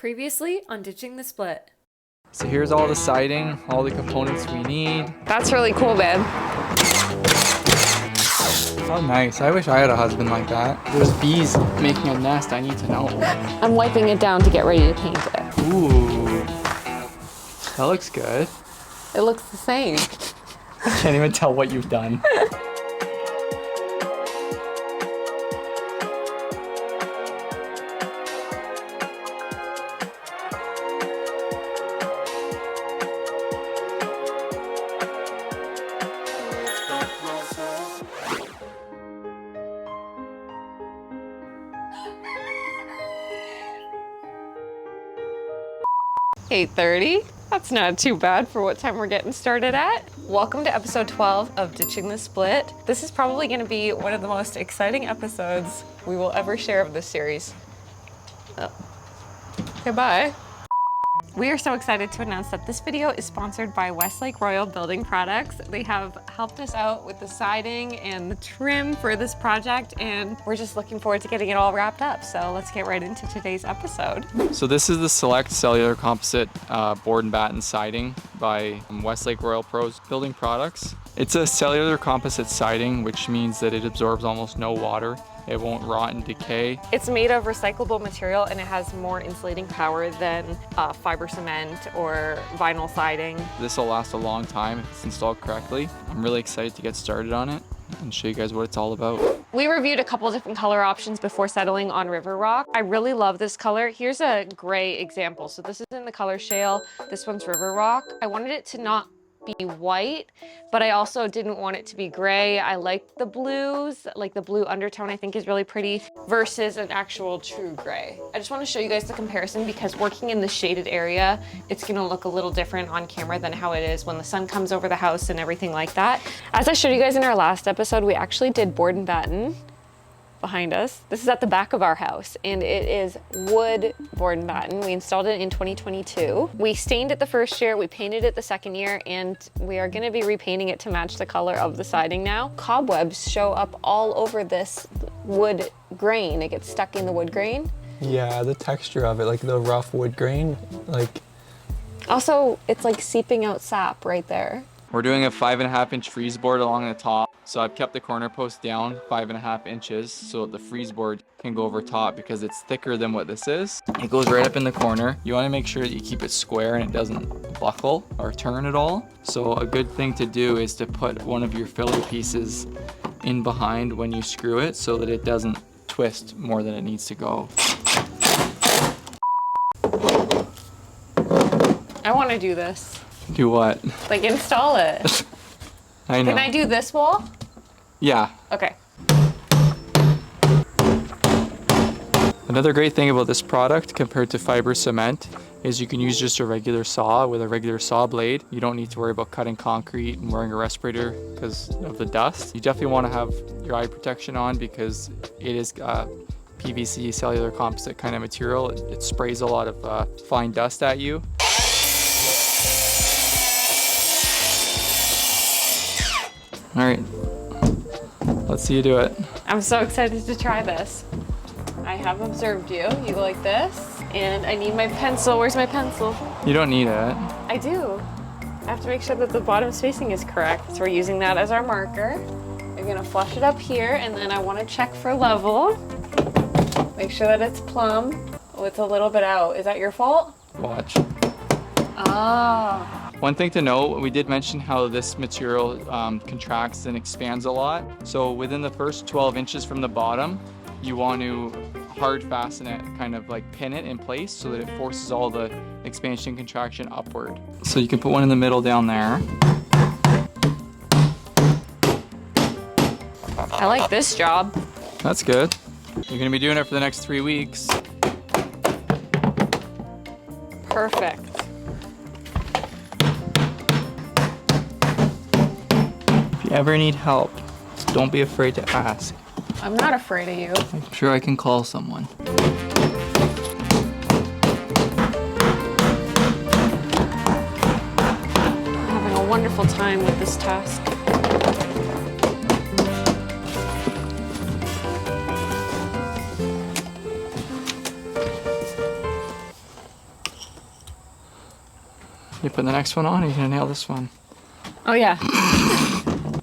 Previously on Ditching the Split. So here's all the siding, all the components we need. That's really cool, babe. Oh, nice. I wish I had a husband like that. There's bees making a nest. I need to know. I'm wiping it down to get ready to paint it. Ooh. That looks good. It looks the same. I can't even tell what you've done. $8:30. That's not too bad for what time we're getting started at. Welcome to episode 12 of Ditching the Split. This is probably going to be one of the most exciting episodes we will ever share of this series. Oh. Goodbye. We are so excited to announce that this video is sponsored by Westlake Royal Building Products. They have helped us out with the siding and the trim for this project, and we're just looking forward to getting it all wrapped up. So let's get right into today's episode. So this is the Select Cellular Composite board and batten siding by Westlake Royal Building Products. It's a cellular composite siding, which means that it absorbs almost no water. It won't rot and decay. It's made of recyclable material and it has more insulating power than fiber cement or vinyl siding. This will last a long time if it's installed correctly. I'm really excited to get started on it and show you guys what it's all about. We reviewed a couple different color options before settling on River Rock. I really love this color. Here's a gray example. So this is in the color Shale. This one's River Rock. I wanted it to not be white, but I also didn't want it to be gray. I like the blues, like the blue undertone I think is really pretty versus an actual true gray. I just want to show you guys the comparison because working in the shaded area, it's going to look a little different on camera than how it is when the sun comes over the house and everything like that. As I showed you guys in our last episode, we actually did board and batten behind us. This is at the back of our house and it is wood board and batten. We installed it in 2022. We stained it the first year, we painted it the second year, and we are gonna be repainting it to match the color of the siding now. Cobwebs show up all over this wood grain. It gets stuck in the wood grain. Yeah, the texture of it, like the rough wood grain, like. Also, it's like seeping out sap right there. We're doing a 5.5-inch freeze board along the top. So I've kept the corner post down 5.5 inches so the freeze board can go over top because it's thicker than what this is. It goes right up in the corner. You want to make sure that you keep it square and it doesn't buckle or turn at all. So a good thing to do is to put one of your filler pieces in behind when you screw it so that it doesn't twist more than it needs to go. I want to do this. Do what? Like install it. I know. Can I do this wall? Yeah. Okay. Another great thing about this product compared to fiber cement is you can use just a regular saw with a regular saw blade. You don't need to worry about cutting concrete and wearing a respirator because of the dust. You definitely want to have your eye protection on because it is PVC cellular composite kind of material. It sprays a lot of fine dust at you. All right, let's see you do it. I'm so excited to try this. I have observed you. You go like this, and I need my pencil. Where's my pencil? You don't need it. I do. I have to make sure that the bottom spacing is correct. So we're using that as our marker. You're gonna flush it up here, and then I wanna check for level. Make sure that it's plumb. Oh, it's a little bit out. Is that your fault? Watch. Ah. One thing to note, we did mention how this material contracts and expands a lot. So within the first 12 inches from the bottom, you want to hard fasten it, kind of like pin it in place so that it forces all the expansion and contraction upward. So you can put one in the middle down there. I like this job. That's good. You're gonna be doing it for the next 3 weeks. Perfect. If you ever need help, don't be afraid to ask. I'm not afraid of you. I'm sure I can call someone. I'm having a wonderful time with this task. You put the next one on, or you gonna nail this one? Oh yeah.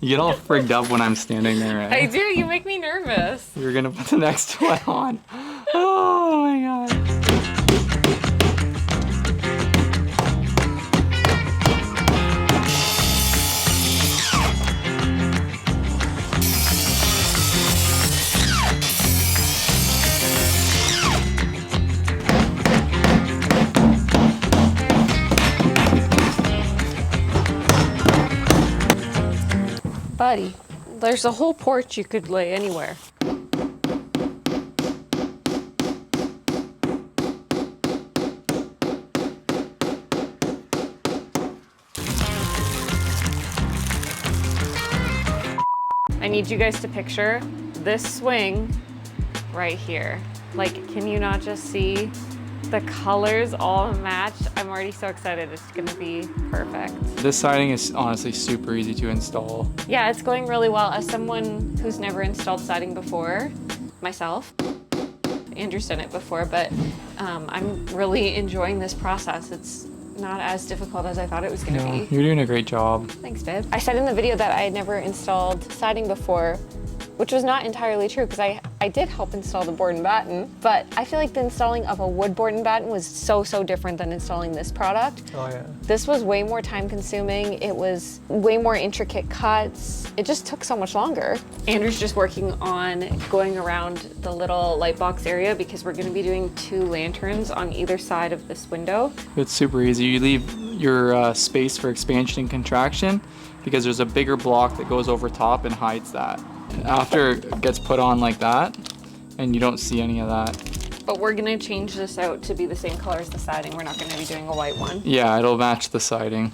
You get all frigged up when I'm standing there, right? I do, you make me nervous. You're gonna put the next one on. Oh my god. Buddy, there's a whole porch you could lay anywhere. I need you guys to picture this swing right here. Like, can you not just see the colors all match? I'm already so excited. It's gonna be perfect. This siding is honestly super easy to install. Yeah, it's going really well. As someone who's never installed siding before, myself, Andrew's done it before, but I'm really enjoying this process. It's not as difficult as I thought it was gonna be. You're doing a great job. Thanks, babe. I said in the video that I had never installed siding before, which was not entirely true because I did help install the board and batten, but I feel like the installing of a wood board and batten was so different than installing this product. Oh yeah. This was way more time consuming. It was way more intricate cuts. It just took so much longer. Andrew's just working on going around the little light box area because we're gonna be doing 2 lanterns on either side of this window. It's super easy. You leave your space for expansion and contraction because there's a bigger block that goes over top and hides that. After it gets put on like that, and you don't see any of that. But we're gonna change this out to be the same color as the siding. We're not gonna be doing a white one. Yeah, it'll match the siding.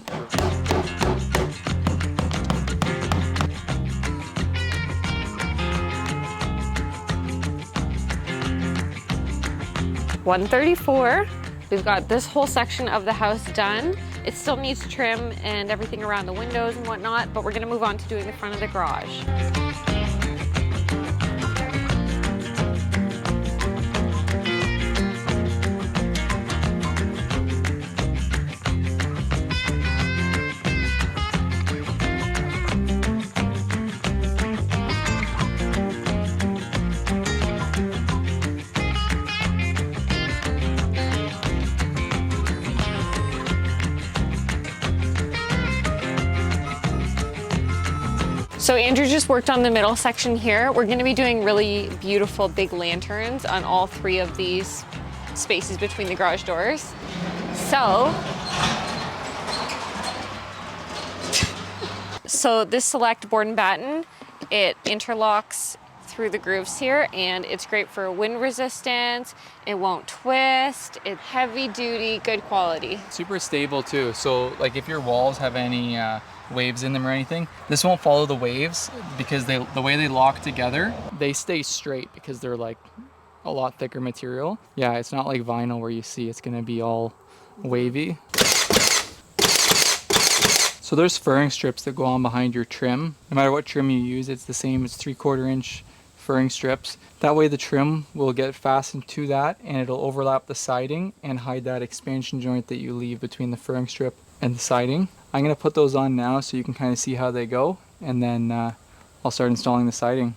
$134. We've got this whole section of the house done. It still needs trim and everything around the windows and whatnot, but we're gonna move on to doing the front of the garage. So Andrew just worked on the middle section here. We're gonna be doing really beautiful big lanterns on all 3 of these spaces between the garage doors. So this select board and batten, it interlocks through the grooves here and it's great for wind resistance. It won't twist. It's heavy duty, good quality. Super stable too. So like if your walls have any waves in them or anything, this won't follow the waves because the way they lock together, they stay straight because they're like a lot thicker material. Yeah, it's not like vinyl where you see it's gonna be all wavy. So there's furring strips that go on behind your trim. No matter what trim you use, it's the same. It's 3/4 inch furring strips. That way the trim will get fastened to that and it'll overlap the siding and hide that expansion joint that you leave between the furring strip and the siding. I'm gonna put those on now so you can kind of see how they go, and then I'll start installing the siding.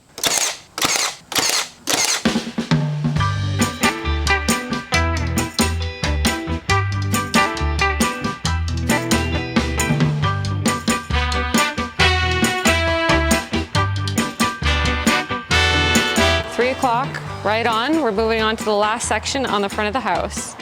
Three o'clock, right on. We're moving on to the last section on the front of the house.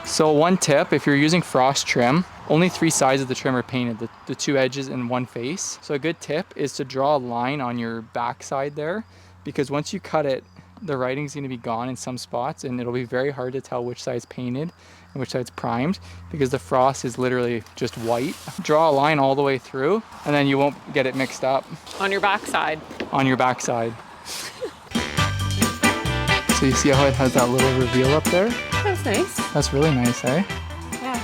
So one tip, if you're using frost trim, only 3 sides of the trim are painted, the 2 edges and 1 face. So a good tip is to draw a line on your back side there, because once you cut it the writing's going to be gone in some spots, and it'll be very hard to tell which side's painted and which side's primed because the frost is literally just white. Draw a line all the way through, and then you won't get it mixed up. On your backside. On your backside. So you see how it has that little reveal up there? That's nice. That's really nice, eh? Yeah.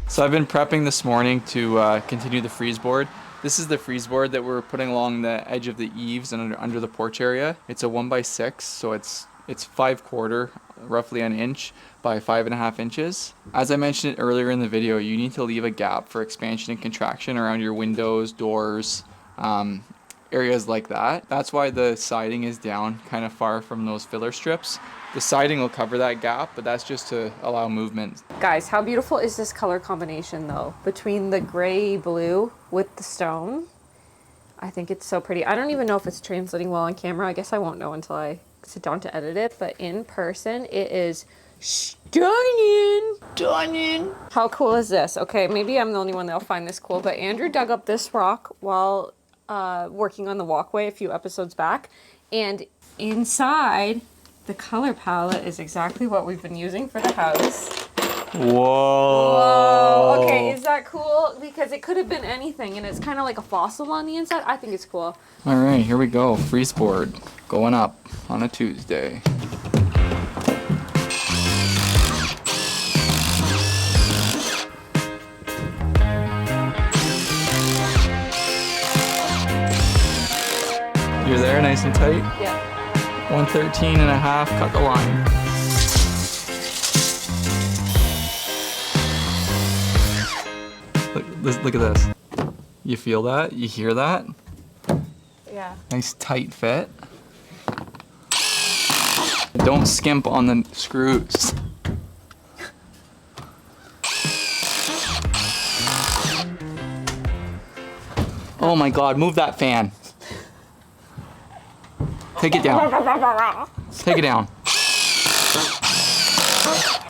So I've been prepping this morning to continue the freeze board. This is the freeze board that we're putting along the edge of the eaves and under the porch area. It's a 1x6, so it's 5/4, roughly an inch by 5.5 inches. As I mentioned earlier in the video, you need to leave a gap for expansion and contraction around your windows, doors, areas like that. That's why the siding is down kind of far from those filler strips. The siding will cover that gap, but that's just to allow movement. Guys, how beautiful is this color combination though? Between the gray blue with the stone. I think it's so pretty. I don't even know if it's translating well on camera. I guess I won't know until I sit down to edit it, but in person it is stunning. Stunning. How cool is this? Okay, maybe I'm the only one that'll find this cool, but Andrew dug up this rock while working on the walkway a few episodes back, and inside the color palette is exactly what we've been using for the house. Whoa. Whoa. Okay, is that cool? Because it could have been anything, and it's kind of like a fossil on the inside. I think it's cool. All right, here we go. Freeze board going up on a Tuesday. You're there, nice and tight? Yeah. 113.5, cut the line. Look at this. You feel that? You hear that? Yeah. Nice tight fit. Don't skimp on the screws. Oh my God, move that fan. Take it down. Take it down.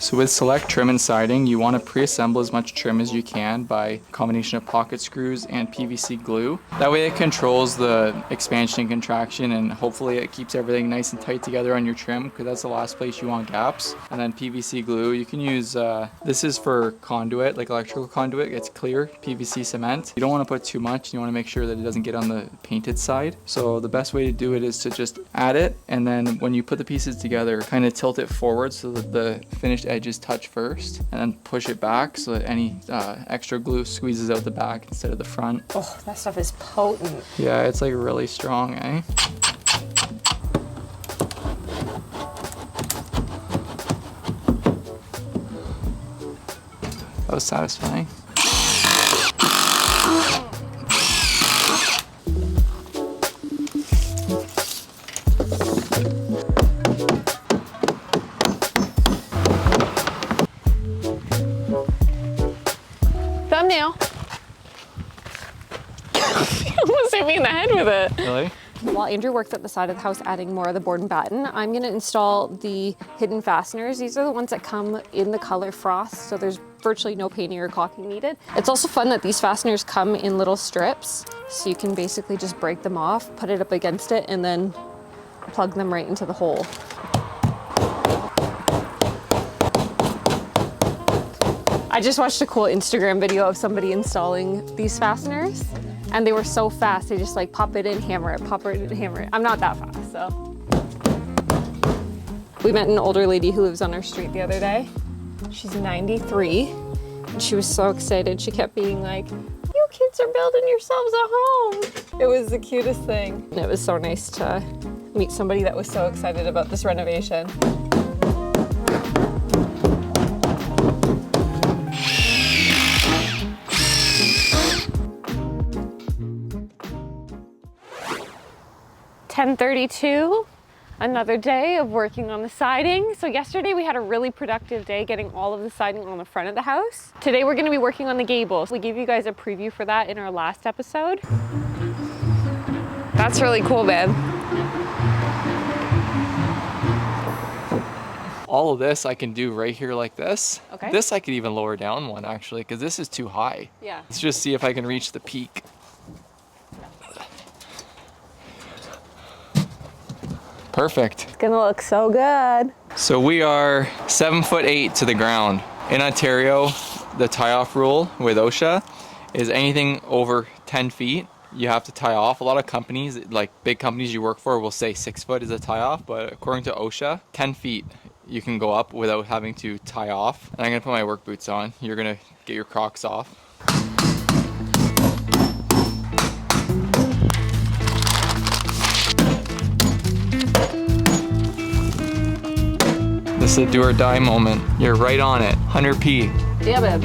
So with select trim and siding, you want to pre-assemble as much trim as you can by a combination of pocket screws and PVC glue. That way it controls the expansion and contraction, and hopefully it keeps everything nice and tight together on your trim, because that's the last place you want gaps. And then PVC glue, you can use, this is for conduit, like electrical conduit. It's clear PVC cement. You don't want to put too much. You want to make sure that it doesn't get on the painted side. So the best way to do it is to just add it, and then when you put the pieces together, kind of tilt it forward so that the finished edges touch first, and then push it back so that any extra glue squeezes out the back instead of the front. Oh, that stuff is potent. Yeah, it's like really strong, eh? That was satisfying. Thumbnail. Almost hit me in the head with it. Really? While Andrew worked at the side of the house adding more of the board and batten, I'm gonna install the hidden fasteners. These are the ones that come in the color frost, so there's virtually no painting or caulking needed. It's also fun that these fasteners come in little strips, so you can basically just break them off, put it up against it, and then plug them right into the hole. I just watched a cool Instagram video of somebody installing these fasteners, and they were so fast. They just like pop it in, hammer it, pop it in, hammer it. I'm not that fast, so. We met an older lady who lives on our street the other day. She's 93, and she was so excited. She kept being like, "You kids are building yourselves a home." It was the cutest thing. And it was so nice to meet somebody that was so excited about this renovation. (10:32), another day of working on the siding. So yesterday we had a really productive day getting all of the siding on the front of the house. Today we're gonna be working on the gables. We gave you guys a preview for that in our last episode. That's really cool, babe. All of this I can do right here like this. Okay. This I could even lower down one actually, because this is too high. Yeah. Let's just see if I can reach the peak. Perfect. It's gonna look so good. So we are 7'8" to the ground. In Ontario, the tie-off rule with OSHA is anything over 10 feet, you have to tie off. A lot of companies, like big companies you work for, will say 6 foot is a tie-off, but according to OSHA, 10 feet you can go up without having to tie off. And I'm gonna put my work boots on. You're gonna get your Crocs off. This is a do or die moment. You're right on it. 100p. Yeah, babe.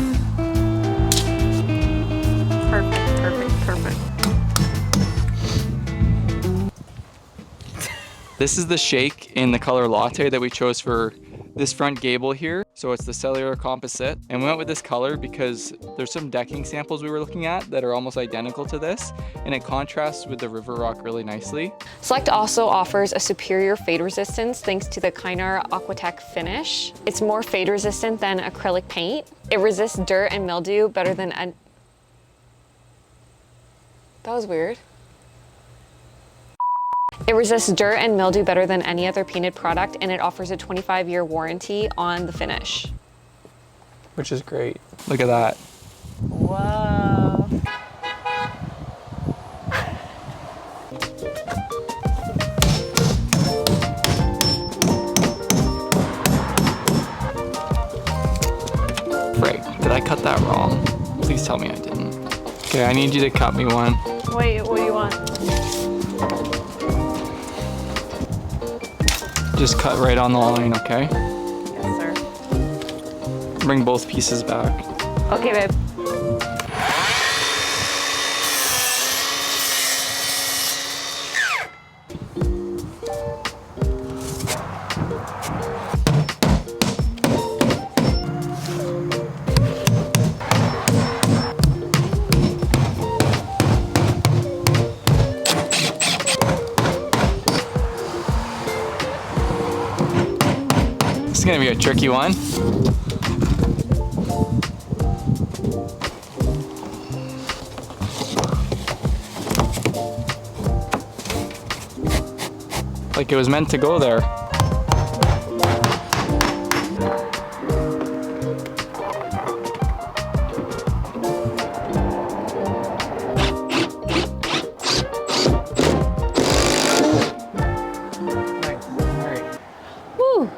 Perfect, perfect, perfect. This is the shake in the color latte that we chose for this front gable here. So it's the cellular composite. And we went with this color because there's some decking samples we were looking at that are almost identical to this. And it contrasts with the river rock really nicely. Select also offers a superior fade resistance thanks to the Kynar Aquatech finish. It's more fade resistant than acrylic paint. It resists dirt and mildew better than That was weird. It resists dirt and mildew better than any other painted product, and it offers a 25-year warranty on the finish. Which is great. Look at that. Whoa. Right, did I cut that wrong? Please tell me I didn't. Okay, I need you to cut me one. Wait, what do you want? Just cut right on the line, okay? Yes, sir. Bring both pieces back. Okay, babe. This is gonna be a tricky one. Like it was meant to go there. Woo!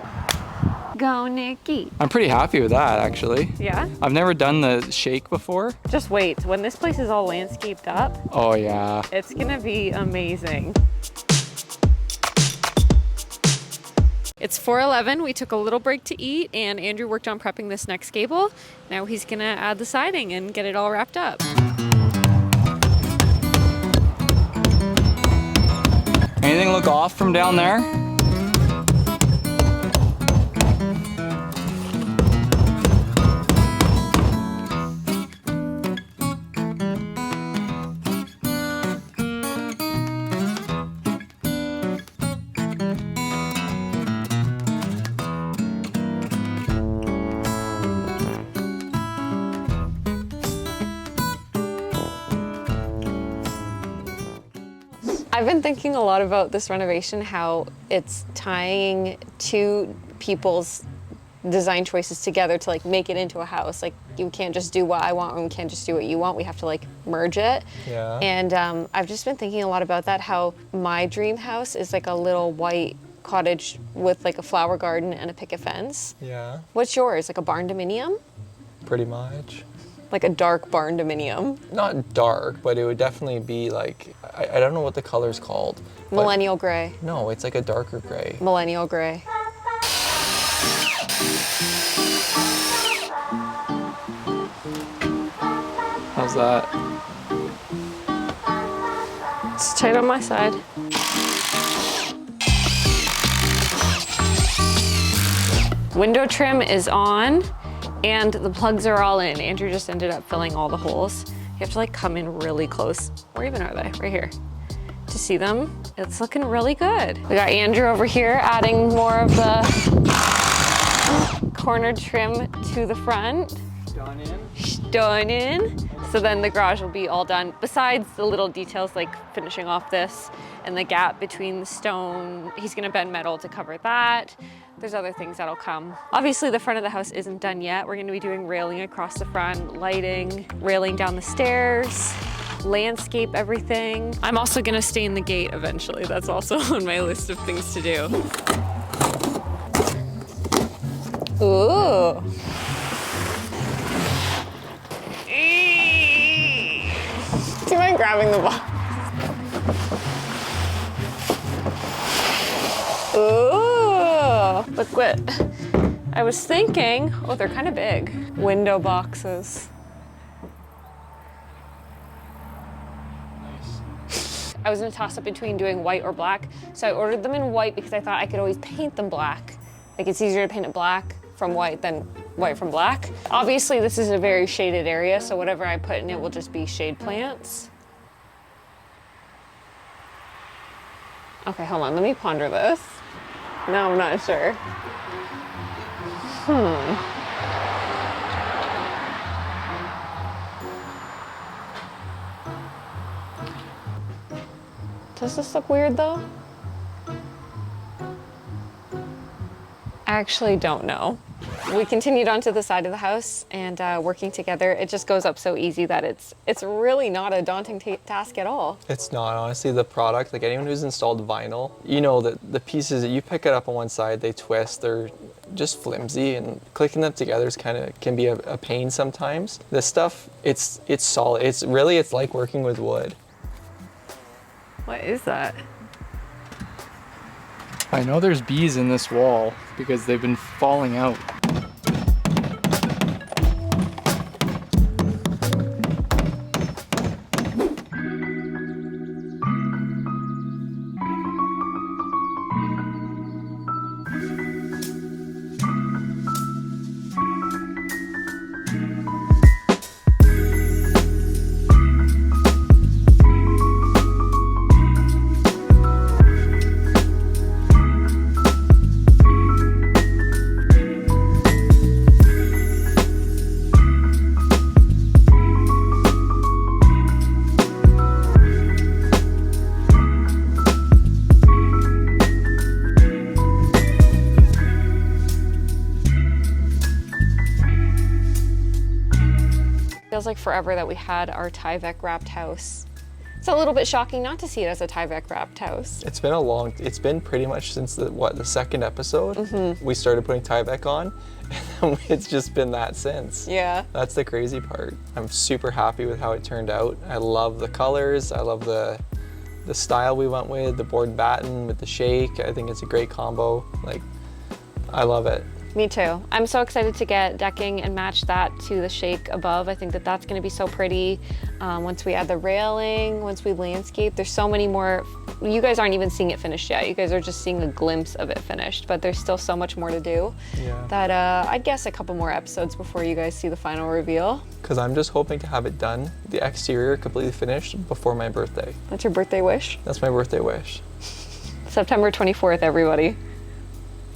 Go, Nikki. I'm pretty happy with that, actually. Yeah? I've never done the shake before. Just wait. When this place is all landscaped up, Oh yeah. it's gonna be amazing. It's 4:11. We took a little break to eat, and Andrew worked on prepping this next gable. Now he's gonna add the siding and get it all wrapped up. Anything look off from down there? I've been thinking a lot about this renovation, how it's tying two people's design choices together to like make it into a house. Like you can't just do what I want and we can't just do what you want. We have to like merge it. Yeah. And I've just been thinking a lot about that, how my dream house is like a little white cottage with like a flower garden and a picket fence. Yeah, What's yours? Like a barn dominium? pretty much. Like a dark barn dominium? Not dark, but it would definitely be like, I don't know what the color's called. but- Millennial gray. No, it's like a darker gray. Millennial gray. How's that? It's tight on my side. Window trim is on and the plugs are all in. Andrew just ended up filling all the holes. You have to like come in really close. Where even are they? Right here. To see them. It's looking really good. We got Andrew over here adding more of the corner trim to the front. Done in. Stunning. So then the garage will be all done, besides the little details like finishing off this and the gap between the stone. He's gonna bend metal to cover that. There's other things that'll come. Obviously the front of the house isn't done yet. We're gonna be doing railing across the front, lighting, railing down the stairs, landscape everything. I'm also gonna stain the gate eventually. That's also on my list of things to do. Ooh. Do you mind grabbing the box? Ooh, look what I was thinking. Oh, they're kind of big. Window boxes. I was in a toss up between doing white or black, so I ordered them in white because I thought I could always paint them black. Like it's easier to paint it black from white than white from black. Obviously this is a very shaded area, so whatever I put in it will just be shade plants. Okay, hold on, let me ponder this. No, I'm not sure. Does this look weird though? I actually don't know. We continued on to the side of the house and working together. It just goes up so easy that it's really not a daunting task at all. It's not, honestly. The product, like anyone who's installed vinyl, you know that the pieces that you pick it up on one side, they twist, they're just flimsy, and clicking them together is can be a pain sometimes. This stuff, it's solid. It's like working with wood. What is that? I know there's bees in this wall because they've been falling out. Feels like forever that we had our Tyvek wrapped house. It's a little bit shocking not to see it as a Tyvek wrapped house. It's been pretty much since the second episode we started putting Tyvek on, and it's just been that since. Yeah. That's the crazy part. I'm super happy with how it turned out. I love the colors. I love the style we went with, the board batten with the shake. I think it's a great combo. Like, I love it. Me too. I'm so excited to get decking and match that to the shake above. I think that that's going to be so pretty. Once we add the railing, once we landscape, there's so many more. You guys aren't even seeing it finished yet. You guys are just seeing a glimpse of it finished, but there's still so much more to do. Yeah. That I'd guess a couple more episodes before you guys see the final reveal. Because I'm just hoping to have it done, the exterior completely finished before my birthday. That's your birthday wish? That's my birthday wish. September 24th, everybody.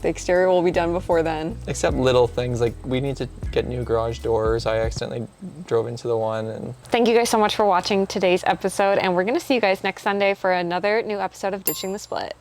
The exterior will be done before then. Except little things, like we need to get new garage doors. I accidentally drove into the one. And thank you guys so much for watching today's episode, and we're gonna see you guys next Sunday for another new episode of Ditching the Split.